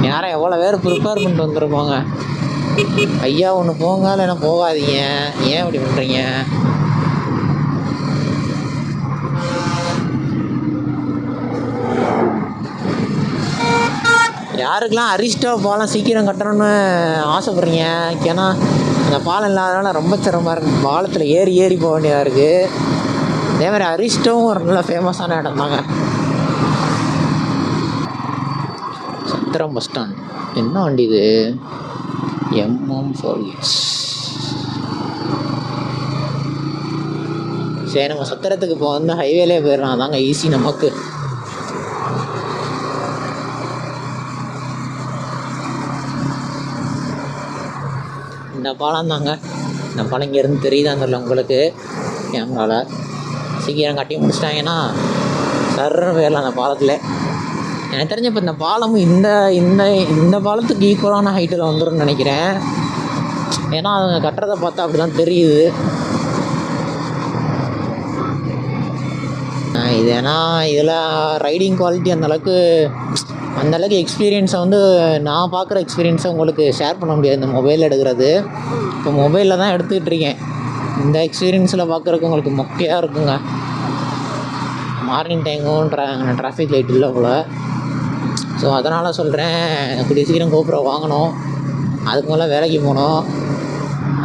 யாரும் எவ்வளோ பேர் ப்ரிப்பேர் பண்ணிட்டு வந்துருப்பாங்க. ஐயா ஒன்று போங்க, இல்லைன்னா போகாதீங்க, ஏன் இப்படி பண்ணுறீங்க? யாருக்கெல்லாம் அரிஸ்டோ பாலம் சீக்கிரம் கட்டணும்னு ஆசைப்பட்றீங்க? ஏன்னா அந்த பாலம் இல்லாதனால ரொம்ப சிரமமாக இருக்குது. பாலத்தில் ஏறி ஏறி போக வேண்டியதாக இருக்குது. அதே மாதிரி அரிஸ்டோவும் ஒரு நல்ல ஃபேமஸான இடம் தாங்க. சத்திரம் பஸ் ஸ்டாண்ட். என்ன வண்டி இது? MM4H. சரி, நம்ம சத்திரத்துக்கு இப்போ வந்து ஹைவேலே போயிடலாம். அதாங்க ஈஸி நமக்கு. இந்த பாலம் தாங்க. இந்த பாலம் இங்கேருந்து தெரியுதான்னு தெரியல உங்களுக்கு கேமராவில். சீக்கிரம் கட்டி முடிச்சிட்டாங்கன்னா சர்ன்னு போயிடலாம் அந்த பாலத்தில். எனக்கு தெரிஞ்ச இப்போ இந்த பாலமும் இந்த இந்த இந்த பாலத்துக்கு ஈக்குவலான ஹைட்டில் வந்துடும் நினைக்கிறேன். ஏன்னா அவங்க கட்டுறதை பார்த்தா அப்படி தான் தெரியுது. இது ஏன்னா இதில் ரைடிங் குவாலிட்டி அந்தளவுக்கு எக்ஸ்பீரியன்ஸை வந்து நான் பார்க்குற எக்ஸ்பீரியன்ஸை உங்களுக்கு ஷேர் பண்ண முடியாது இந்த மொபைலில் எடுக்கிறது. இப்போ மொபைலில் தான் எடுத்துக்கிட்டு இருக்கேன். இந்த எக்ஸ்பீரியன்ஸில் பார்க்குறதுக்கு உங்களுக்கு மொக்கையாக இருக்குங்க. மார்னிங் டைமும் டிராஃபிக் லைட் இல்லை போல். ஸோ அதனால் சொல்கிறேன், கூடிய சீக்கிரம் GoPro வாங்கணும். அதுக்கு மேலே வேலைக்கு போகணும்.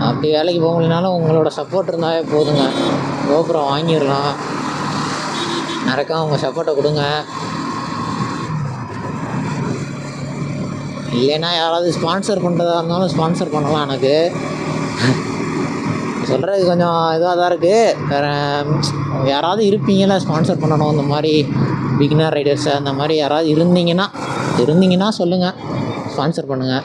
அப்படி வேலைக்கு போக முடியலனாலும் உங்களோட சப்போர்ட் இருந்தாலே போதுங்க. GoPro வாங்கிடலாம். நிறையா உங்கள் சப்போர்ட்டை கொடுங்க. இல்லைன்னா யாராவது ஸ்பான்சர் பண்ணுறதா இருந்தாலும் ஸ்பான்சர் பண்ணலாம். எனக்கு சொல்கிறது கொஞ்சம் இதுவாக தான் இருக்குது. வேறு யாராவது இருப்பீங்களா ஸ்பான்சர் பண்ணணும்? இந்த மாதிரி பிகினர் ரைடர்ஸை அந்த மாதிரி யாராவது இருந்தீங்கன்னா சொல்லுங்கள், ஸ்பான்சர் பண்ணுங்கள்.